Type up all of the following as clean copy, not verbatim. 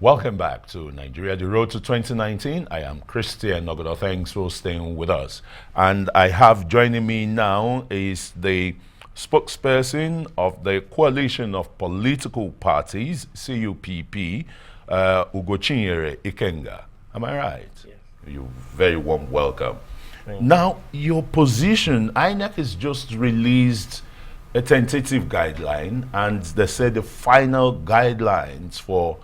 Welcome back to Nigeria, the road to 2019. I am Christian Nogodo. Thanks for staying with us. And I have joining me now is the spokesperson of the Coalition of Political Parties, CUPP, Ugochinyere, Ikenga. Am I right? Yes. You're very warm welcome. Now, your position, INEC has just released a tentative guideline, and they said the final guidelines for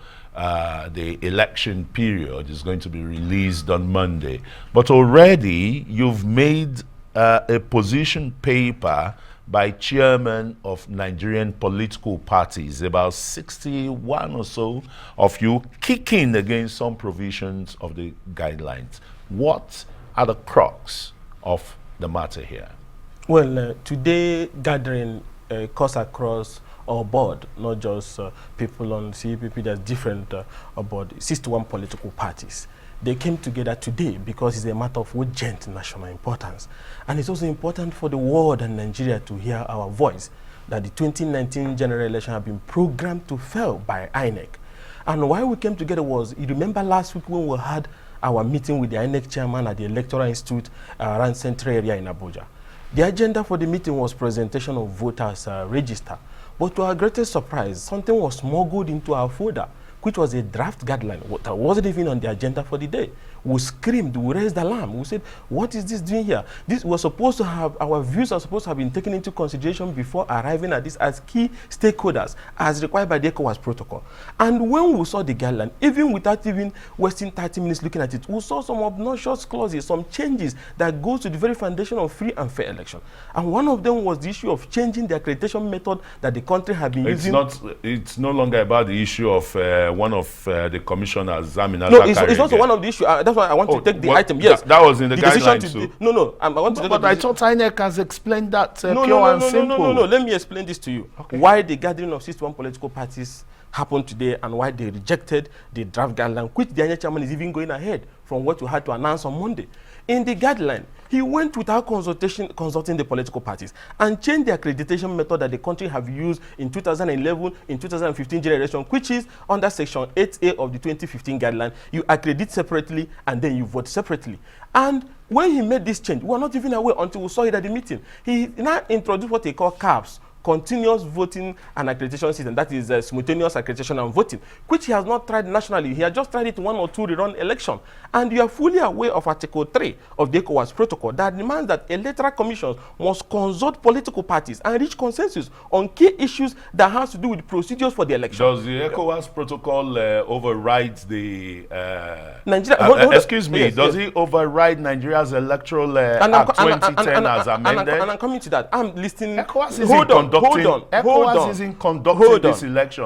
the election period is going to be released on Monday. But already you've made a position paper by chairman of Nigerian political parties, about 61 or so of you kicking against some provisions of the guidelines. What are the crux of the matter here? Well, today gathering cuts across our board, not just people on CUPP, there's different about 61 political parties. They came together today because it's a matter of urgent national importance. And it's also important for the world and Nigeria to hear our voice that the 2019 general election have been programmed to fail by INEC. And why we came together was, you remember last week when we had our meeting with the INEC chairman at the Electoral Institute around Central area in Abuja. The agenda for the meeting was presentation of voters register. But to our greatest surprise, something was smuggled into our folder, which was a draft guideline that wasn't even on the agenda for the day. We screamed, we raised alarm. We said, what is this doing here? This was supposed to have, our views are supposed to have been taken into consideration before arriving at this as key stakeholders, as required by the ECOWAS protocol. And when we saw the guideline, even without even wasting 30 minutes looking at it, we saw some obnoxious clauses, some changes that go to the very foundation of free and fair election. And one of them was the issue of changing the accreditation method that the country had been using. It's no longer about the issue of one of the commissioners, Zamina. No, it's also one of the issues. That's why I want to take the item. Yes, that was in the guidelines too. No, I want to. But I thought INEC has explained that pure and simple. No. Let me explain this to you. Okay. Why the gathering of 61 political parties happened today and why they rejected the draft guideline, which the INEC chairman is even going ahead from what we had to announce on Monday. In the guideline, he went without consulting the political parties and changed the accreditation method that the country have used in 2011, in 2015 general election, which is under section 8A of the 2015 guideline. You accredit separately and then you vote separately. And when he made this change, we were not even aware until we saw it at the meeting. He now introduced what they call CUPP, continuous voting and accreditation system, that is simultaneous accreditation and voting, which he has not tried nationally. He has just tried it 1 or 2 rerun election. And you are fully aware of Article 3 of the ECOWAS protocol that demands that electoral commissions must consult political parties and reach consensus on key issues that has to do with procedures for the election. Does the ECOWAS protocol override the Nigeria? Excuse me, does it override Nigeria's electoral Act 2010 as amended? And I'm coming to that. I'm listening. ECOWAS is conducting this election.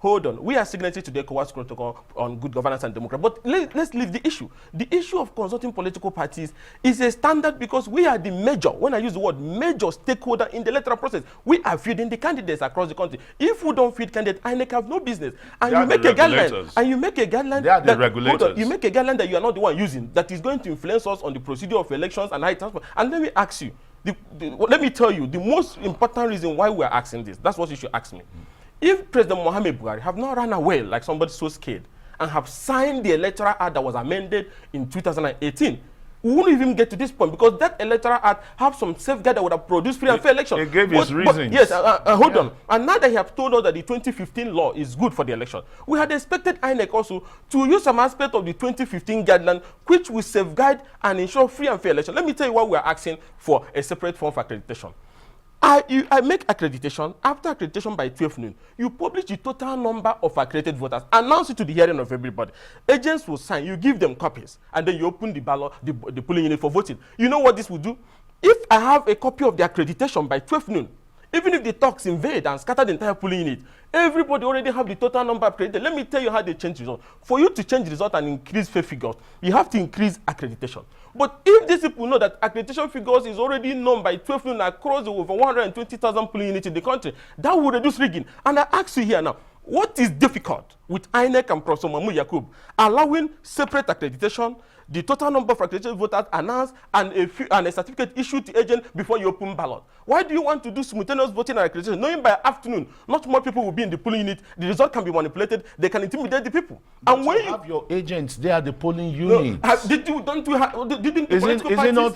Hold on. We are signatory to the ECOWAS protocol on good governance and democracy. But let's leave the issue. The issue of consulting political parties is a standard because we are the major, when I use the word major stakeholder in the electoral process. We are feeding the candidates across the country. If we don't feed candidates, INEC have no business. And you make a guideline. And you make a guideline. They are the regulators. You make a guideline that you are not the one using, that is going to influence us on the procedure of elections and how it transport. And let me ask you, let me tell you the most important reason why we are asking this. That's what you should ask me. If President Mohamed Buhari have not run away like somebody so scared and have signed the electoral act that was amended in 2018, we wouldn't even get to this point because that electoral act have some safeguard that would have produced free and fair election. He gave his reasons. Yes, hold on. And now that he have told us that the 2015 law is good for the election, we had expected INEC also to use some aspect of the 2015 guideline which will safeguard and ensure free and fair election. Let me tell you why we are asking for a separate form of accreditation. I make accreditation. After accreditation by 12 noon, you publish the total number of accredited voters, announce it to the hearing of everybody. Agents will sign, you give them copies, and then you open the ballot, the polling unit for voting. You know what this will do? If I have a copy of the accreditation by 12 noon, even if the talks invade and scatter the entire polling unit, everybody already have the total number accredited. Let me tell you how they change the result. For you to change the result and increase fair figures, you have to increase accreditation. But if these people know that accreditation figures is already known by 12 noon across the over 120,000 polling units in the country, that will reduce rigging. And I ask you here now, what is difficult with INEC and Professor Mahmoud Yakub allowing separate accreditation, the total number of accredited voters announced and a certificate issued to agent before you open ballot? Why do you want to do simultaneous voting and accreditation, knowing by afternoon not more people will be in the polling unit, the result can be manipulated, they can intimidate the people? But and when you have your agents, they are the polling units.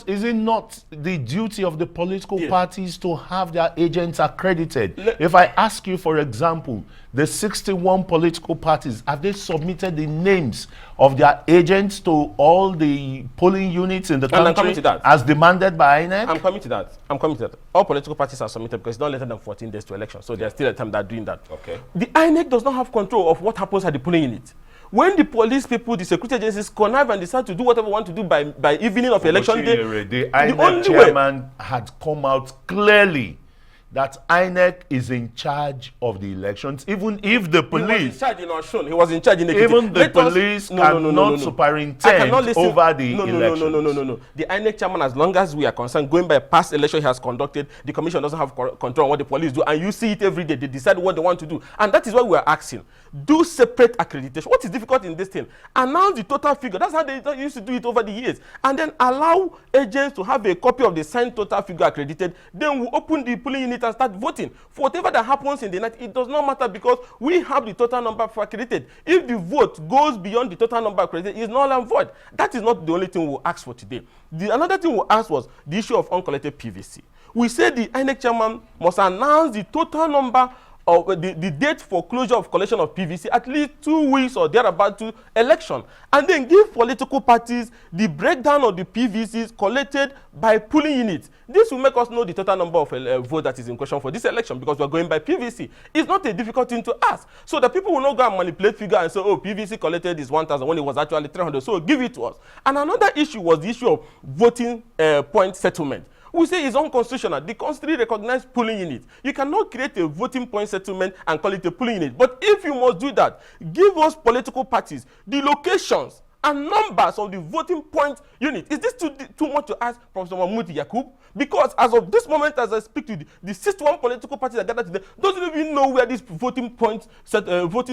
Is it not the duty of the political parties to have their agents accredited? If I ask you, for example, the 61 political parties, have they submitted the names of their agents to all the polling units in the country as demanded by INEC? I'm coming to that. All political parties are submitted because it's not later than 14 days to election, so there's still a time they're doing that. Okay. The INEC does not have control of what happens at the polling unit. When the police people, the security agencies connive and decide to do whatever they want to do by evening of election day, the INEC chairman had come out clearly that INEC is in charge of the elections, even if the police... He was in charge in Osun, he was in charge in Ekiti. Even the police cannot superintend over the elections. No. The INEC chairman, as long as we are concerned, going by past election he has conducted, the commission doesn't have control on what the police do, and you see it every day. They decide what they want to do. And that is why we are asking. Do separate accreditation. What is difficult in this thing? Announce the total figure. That's how they used to do it over the years. And then allow agents to have a copy of the signed total figure accredited. Then we open the polling unit and start voting. For whatever that happens in the night, it does not matter because we have the total number accredited. If the vote goes beyond the total number accredited, it's null and void. That is not the only thing we'll ask for today. Another thing we'll ask was the issue of uncollected PVC. We said the INEC chairman must announce the total number of the date for closure of collection of PVC at least 2 weeks or thereabout to election, and then give political parties the breakdown of the PVCs collected by polling units. This will make us know the total number of vote that is in question for this election because we are going by PVC. It's not a difficult thing to ask, so that people will not go and manipulate figure and say, oh, PVC collected is 1,000 when it was actually 300, so give it to us. And another issue was the issue of voting point settlement. We say it's unconstitutional. The Constitution recognizes polling units. You cannot create a voting point settlement and call it a polling unit. But if you must do that, give us political parties the locations and numbers of the voting point unit. Is this too much to ask Professor Mahmoud Yakub? Because as of this moment, as I speak to the 61 political parties that gathered today, doesn't even know where this voting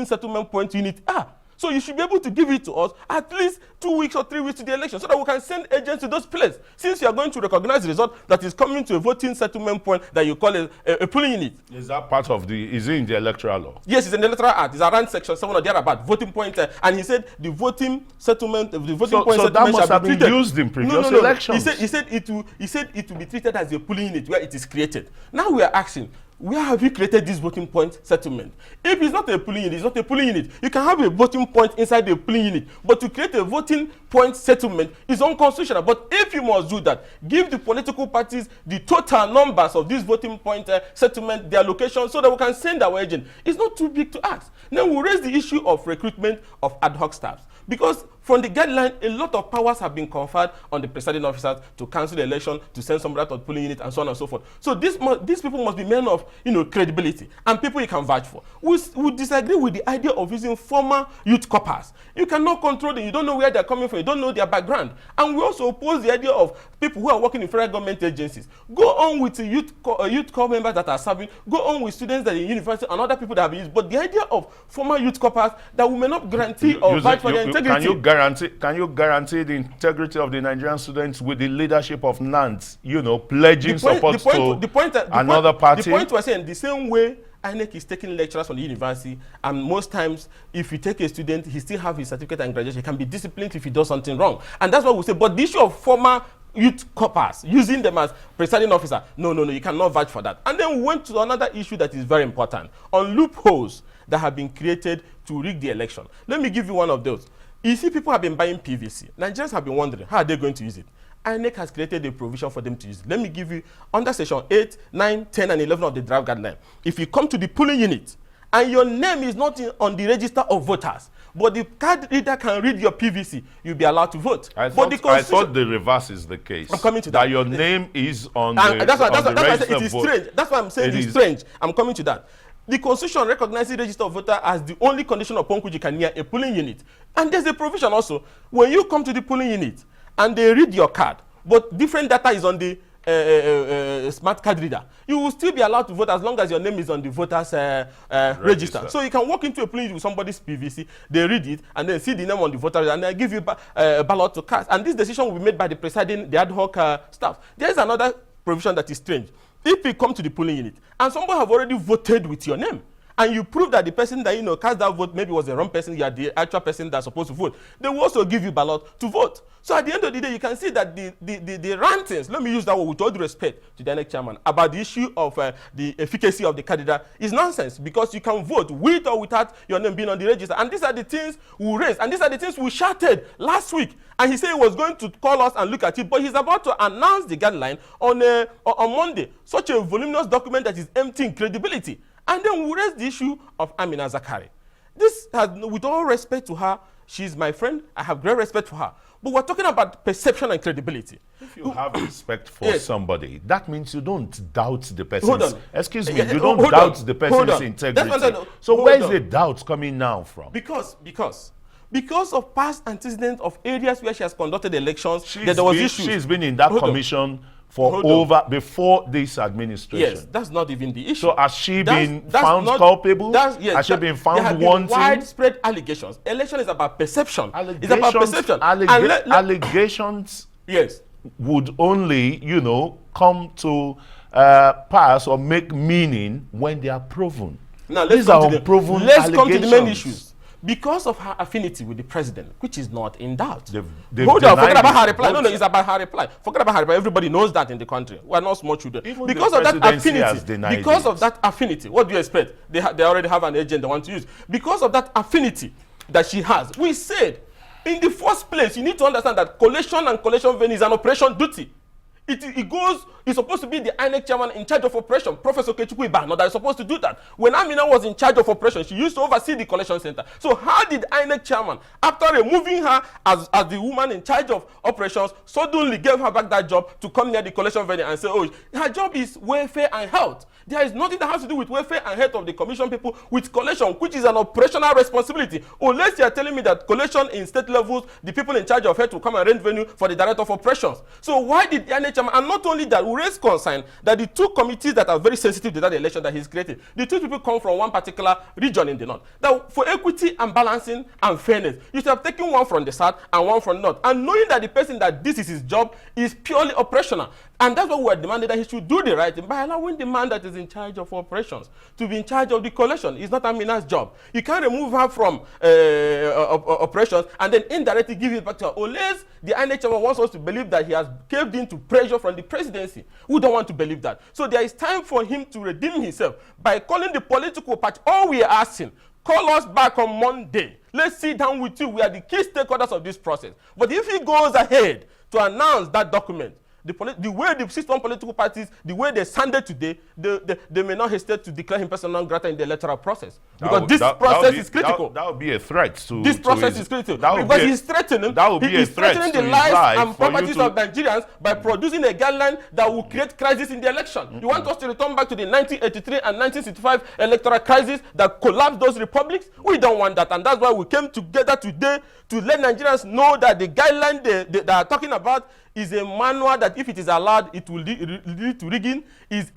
settlement point unit are. So you should be able to give it to us at least 2 weeks or 3 weeks to the election so that we can send agents to those places. Since you are going to recognize the result that is coming to a voting settlement point that you call a polling unit. Is that part of is it in the electoral law? Yes, it's in the electoral act. It's around section 7 or thereabout, voting point. And he said the voting settlement, the voting point settlement that must have been used in previous elections. He said it will be treated as a polling unit where it is created. Now we are asking, where have you created this voting point settlement? If it's not a polling unit, it's not a polling unit. You can have a voting point inside the polling unit, but to create a voting point settlement is unconstitutional. But if you must do that, give the political parties the total numbers of this voting point settlement, their location, so that we can send our agent. It's not too big to ask. Then we'll raise the issue of recruitment of ad hoc staffs. Because from the guideline, a lot of powers have been conferred on the presiding officers to cancel the election, to send somebody out of the polling unit, and so on and so forth. So these people must be men of credibility and people you can vouch for. We disagree with the idea of using former youth corpers. You cannot control them. You don't know where they're coming from. You don't know their background. And we also oppose the idea of people who are working in federal government agencies. Go on with the youth corps members that are serving. Go on with students that are in university and other people that have been used. But the idea of former youth corpers that we may not guarantee or vouch for their integrity. Can you guarantee the integrity of the Nigerian students with the leadership of NANT, pledging support to another party? The point was saying the same way INEC is taking lecturers from the university, and most times if you take a student, he still have his certificate and graduation. He can be disciplined if he does something wrong. And that's what we say. But the issue of former youth corpers, using them as presiding officer, no, you cannot vouch for that. And then we went to another issue that is very important, on loopholes that have been created to rig the election. Let me give you one of those. You see, people have been buying PVC. Nigerians have been wondering, how are they going to use it? INEC has created a provision for them to use it. Let me give you, under section 8, 9, 10, and 11 of the draft guideline. If you come to the polling unit, and your name is not on the register of voters, but the card reader can read your PVC, you'll be allowed to vote. I thought the reverse is the case. I'm coming to that. That your name is on the register. That's why I said it is strange. That's why I'm saying it's strange. I'm coming to that. The Constitution recognizes register of voter as the only condition upon which you can near a polling unit. And there's a provision also. When you come to the polling unit and they read your card, but different data is on the smart card reader, you will still be allowed to vote as long as your name is on the voters register. So you can walk into a place with somebody's PVC, they read it, and then see the name on the voter register, and they give you a ballot to cast. And this decision will be made by the ad hoc staff. There is another provision that is strange. If you come to the polling unit and somebody have already voted with your name, and you prove that the person that cast that vote maybe was the wrong person, you are the actual person that's supposed to vote, they will also give you ballot to vote. So at the end of the day, you can see that the rantings, let me use that word with all due respect to the INEC chairman, about the issue of the efficacy of the candidate is nonsense, because you can vote with or without your name being on the register. And these are the things we raised, and these are the things we shouted last week. And he said he was going to call us and look at it, but he's about to announce the guideline on Monday. Such a voluminous document that is empty in credibility. And then we raise the issue of Amina Zakari. This has, with all respect to her, she's my friend. I have great respect for her. But we're talking about perception and credibility. If you have respect for somebody, that means you don't doubt the person's... Hold on. Excuse me, you don't doubt the person's integrity. So where is the doubt coming now from? Because of past antecedents of areas where she has conducted elections, there was issues. She's been in that commission for before this administration. Yes, that's not even the issue. So has she been found culpable? Has she been found wanting? Widespread allegations. Election is about perception. It's about perception. Allegations would only, come to pass or make meaning when they are proven. Now These are unproven allegations. Let's come to the main issues. Because of her affinity with the president, which is not in doubt. Hold on, forget about her reply. No, it's about her reply. Forget about her reply. Everybody knows that in the country. We're not small children. Even because of that affinity, what do you expect? They already have an agent they want to use. Because of that affinity that she has, we said, in the first place, you need to understand that collation and collation venue is an operation duty. It's supposed to be the INEC chairman in charge of operation, Professor Kechukwu Ibano, that is supposed to do that. When Amina was in charge of operation, she used to oversee the collection center. So how did INEC chairman, after removing her as the woman in charge of operations, suddenly gave her back that job to come near the collection venue and say, oh, her job is welfare and health. There is nothing that has to do with welfare and health of the commission people with collection, which is an operational responsibility. Unless you are telling me that collection in state levels, the people in charge of health will come and rent venue for the director of operations. So why did the INEC chairman, and not only that, we raise concern that the two committees that are very sensitive to that election that he's created, the two people come from one particular region in the north. That for equity and balancing and fairness, you should have taken one from the south and one from the north. And knowing that the person that this is his job is purely operational. And that's what we are demanding, that he should do the right thing by allowing the man that is in charge of operations to be in charge of the collection. It's not Amina's job. You can't remove her from operations and then indirectly give it back to her. Unless the INEC chairman wants us to believe that he has caved into pressure from the presidency. We don't want to believe that. So there is time for him to redeem himself by calling the political party. All we are asking, call us back on Monday. Let's sit down with you. We are the key stakeholders of this process. But if he goes ahead to announce that document, the way the system political parties, the way they sounded today, they may not hesitate to declare him persona non grata in the electoral process. Because this process is critical. That would be a threat to this process is critical. Because he's threatening the lives and properties of Nigerians by producing a guideline that will create crisis in the election. You want us to return back to the 1983 and 1965 electoral crisis that collapsed those republics? We don't want that. And that's why we came together today to let Nigerians know that the guideline they are talking about is a manual that, if it is allowed, it will lead to rigging, is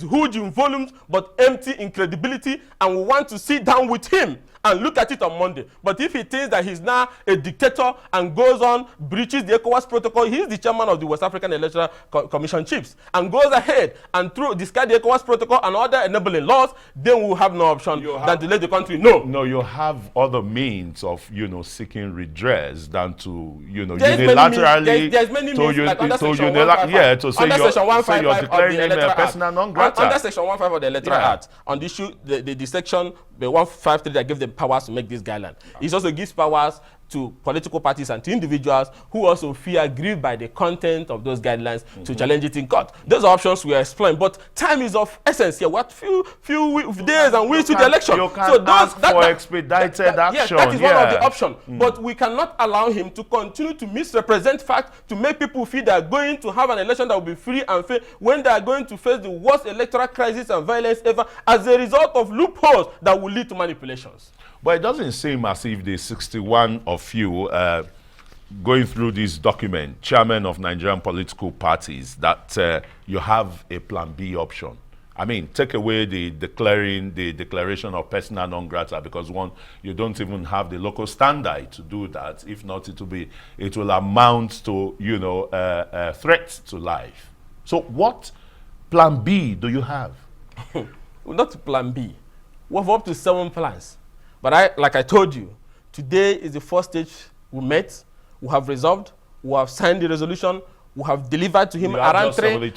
huge in volumes but empty in credibility, and we want to sit down with him and look at it on Monday. But if he thinks that he's now a dictator and goes on, breaches the ECOWAS protocol, he's the chairman of the West African Electoral Commission chiefs, and goes ahead and discard the ECOWAS protocol and other enabling laws, then we'll have no option than to let the country know. No, you have other means of, seeking redress than to, unilaterally. There's many means, like under Section 155. Say you're declaring him a persona non grata. Under Section 155 of the Electoral Act, on the issue, the section, the 153 that gives them powers to make this guideline. It also gives powers to political parties and to individuals who also feel aggrieved by the content of those guidelines to challenge it in court. Those are options we are exploring, but time is of essence here. What few days and weeks to the election. You can ask for expedited action. Yes, that is one of the options. But we cannot allow him to continue to misrepresent facts to make people feel they are going to have an election that will be free and fair when they are going to face the worst electoral crisis and violence ever as a result of loopholes that will lead to manipulations. But it doesn't seem as if the 61 of you going through this document, chairman of Nigerian political parties, that you have a plan B option. I mean, take away the declaration of persona non grata, because one, you don't even have the local standard to do that. If not, it will amount to, you know, a threat to life. So what plan B do you have? Not plan B. We have up to 7 plans. But like I told you, today is the first stage we met. We have resolved. We have signed the resolution. We have delivered to him around 2:30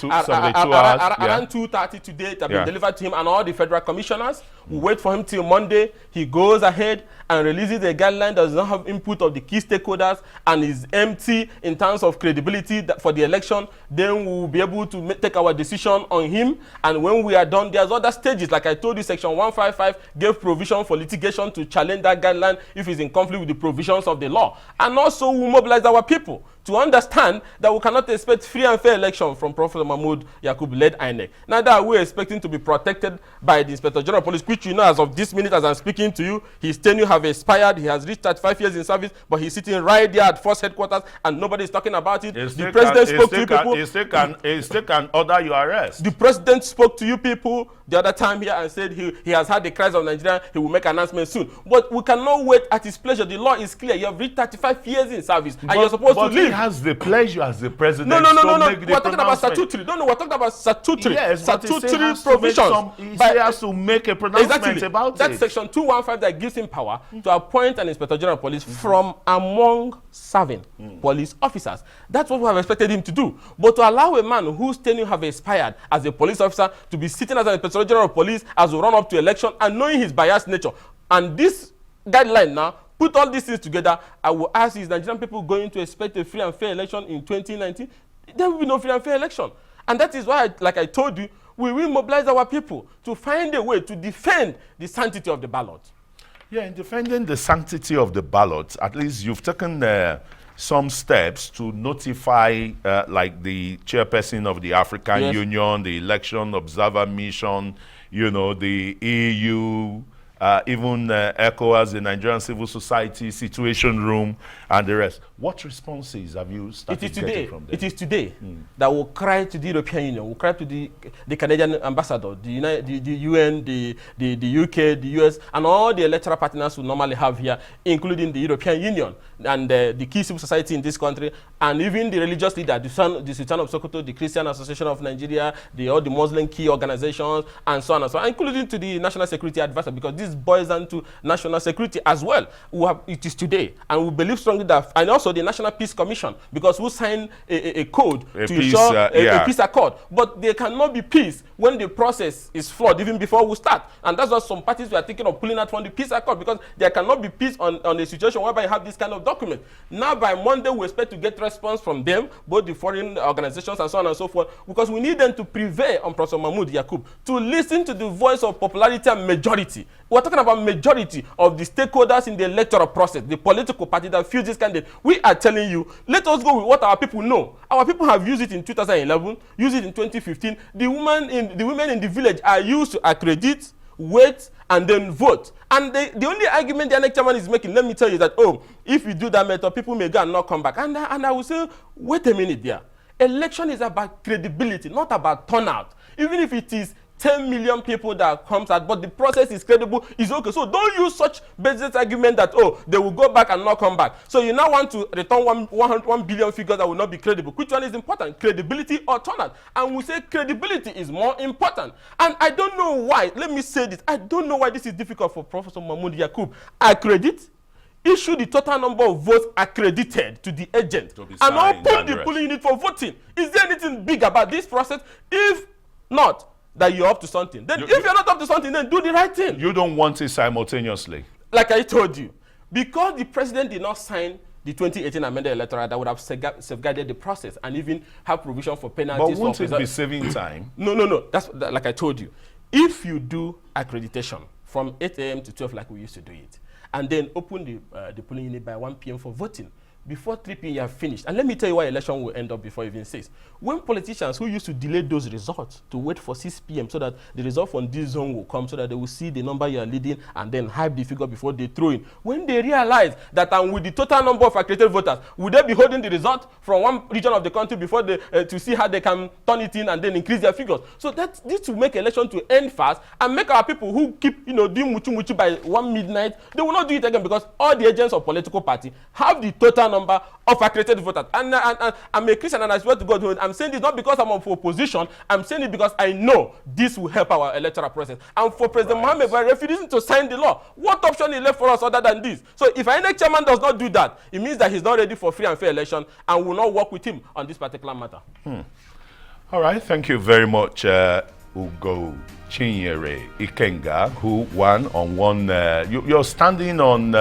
today. It has been delivered to him and all the federal commissioners. We wait for him till Monday. He goes ahead and releases a guideline that does not have input of the key stakeholders and is empty in terms of credibility for the election. Then we will be able to take our decision on him. And when we are done, there's other stages. Like I told you, Section 155 gave provision for litigation to challenge that guideline if it's in conflict with the provisions of the law. And also we mobilize our people to understand that we cannot expect free and fair election from Professor Mahmoud Yakub-led INEC. Neither are we expecting to be protected by the Inspector General of Police, which you know as of this minute as I'm speaking to you, his tenure have expired. He has reached 35 years in service, but he's sitting right there at Force Headquarters and nobody is talking about it. The President spoke to you people. He still can order your arrest. The President spoke to you people the other time here and said he has had the cries of Nigeria. He will make an announcement soon. But we cannot wait at his pleasure. The law is clear. You have reached 35 years in service and you're supposed to leave. He has the pleasure as the president. No. We're talking about statutory. No, we're talking about statutory. Yes, statutory provisions. He has to make a pronouncement about it. That's Section 215 that gives him power to appoint an Inspector General of Police from among serving police officers. That's what we have expected him to do. But to allow a man whose tenure have expired as a police officer to be sitting as an Inspector General of Police as we run up to election and knowing his biased nature, and this guideline now, put all these things together, I will ask, is Nigerian people going to expect a free and fair election in 2019? There will be no free and fair election. And that is why, like I told you, we will mobilize our people to find a way to defend the sanctity of the ballot. Yeah, in defending the sanctity of the ballot, at least you've taken some steps to notify, like the chairperson of the African Union, the Election Observer Mission, you know, the EU, even ECOWAS, the Nigerian Civil Society Situation Room, and the rest. What responses have you started getting from them? It is today that we'll cry to the European Union, we'll cry to the Canadian ambassador, the UN, the UK, the US, and all the electoral partners we normally have here, including the European Union and the key civil society in this country, and even the religious leader, the Sultan of Sokoto, the Christian Association of Nigeria, all the Muslim key organizations, and so on and so on, including to the National Security Advisor, because this boils down to national security as well. It is today, and we believe strongly that, and also the National Peace Commission, because we signed a code to ensure a peace accord. But there cannot be peace when the process is flawed, even before we start. And that's why some parties were thinking of pulling out from the peace accord, because there cannot be peace on a situation whereby you have this kind of document. Now, by Monday, we expect to get response from them, both the foreign organizations and so on and so forth, because we need them to prevail on Professor Mahmoud Yakub, to listen to the voice of popularity and majority. We're talking about majority of the stakeholders in the electoral process, the political party that fuse this candidate. We are telling you, let us go with what our people know. Our people have used it in 2011, used it in 2015. The women in the village are used to accredit, wait, and then vote. And the only argument the INEC chairman is making, let me tell you that, oh, if you do that method, people may go and not come back. And I will say, wait a minute there. Election is about credibility, not about turnout. Even if it is 10 million people that comes out, but the process is credible, is okay. So don't use such business argument that, oh, they will go back and not come back. So you now want to return 1 billion figures that will not be credible. Which one is important, credibility or turnout? And we say credibility is more important. And I don't know why, let me say this, I don't know why this is difficult for Professor Mahmoud Yakub. Accredit, issue the total number of votes accredited to the agent, and open the polling unit for voting. Is there anything big about this process? If not, that you're up to something. Then if you're not up to something, then do the right thing. You don't want it simultaneously. Like I told you, because the president did not sign the 2018 amended electoral that would have safeguarded the process and even have provision for penalties. But won't it be saving time? No. That's like I told you. If you do accreditation from 8 a.m. to 12 like we used to do it, and then open the polling unit by 1 p.m. for voting, before 3 p.m. you have finished. And let me tell you why election will end up before even 6. When politicians who used to delay those results to wait for 6 p.m. so that the result from this zone will come, so that they will see the number you are leading and then hype the figure before they throw in. When they realize that with the total number of accredited voters, would they be holding the result from one region of the country before they to see how they can turn it in and then increase their figures? So this will make election to end fast and make our people who keep doing muchu by 1 midnight, they will not do it again, because all the agents of political party have the total number of accredited voters. And I'm a Christian, and I swear to God, I'm saying this not because I'm of opposition. I'm saying it because I know this will help our electoral process. And for President Mohammed, by refusing to sign the law, what option is left for us other than this? So if INEC chairman does not do that, it means that he's not ready for free and fair election, and will not work with him on this particular matter. All right, thank you very much, Ugochinyere Ikenga, who won on one. You're standing on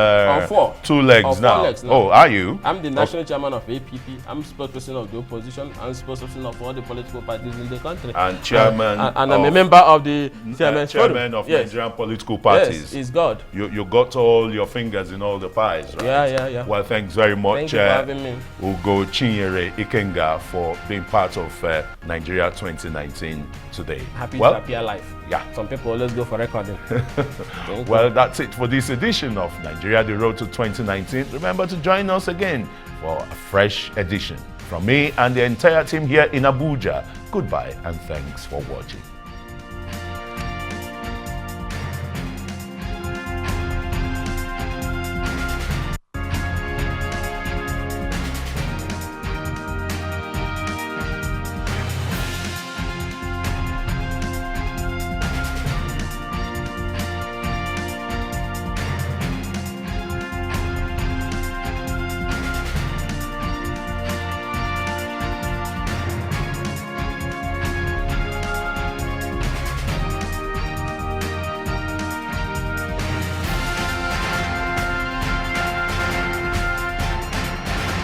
2 legs now. 4 legs now. Oh, are you? I'm the national chairman of APP. I'm spokesperson of the opposition. I'm spokesperson of all the political parties in the country. And chairman. And I'm a member of the chairman of Nigerian political parties. Yes, it's God. You got all your fingers in all the pies, right? Yeah. Well, thanks very much, Thank you for having me. Ugochinyere Ikenga, for being part of Nigeria 2019 today. Happy to appear live. Yeah. Some people always go for recording. Well, that's it for this edition of Nigeria, the Road to 2019. Remember to join us again for a fresh edition. From me and the entire team here in Abuja, goodbye and thanks for watching.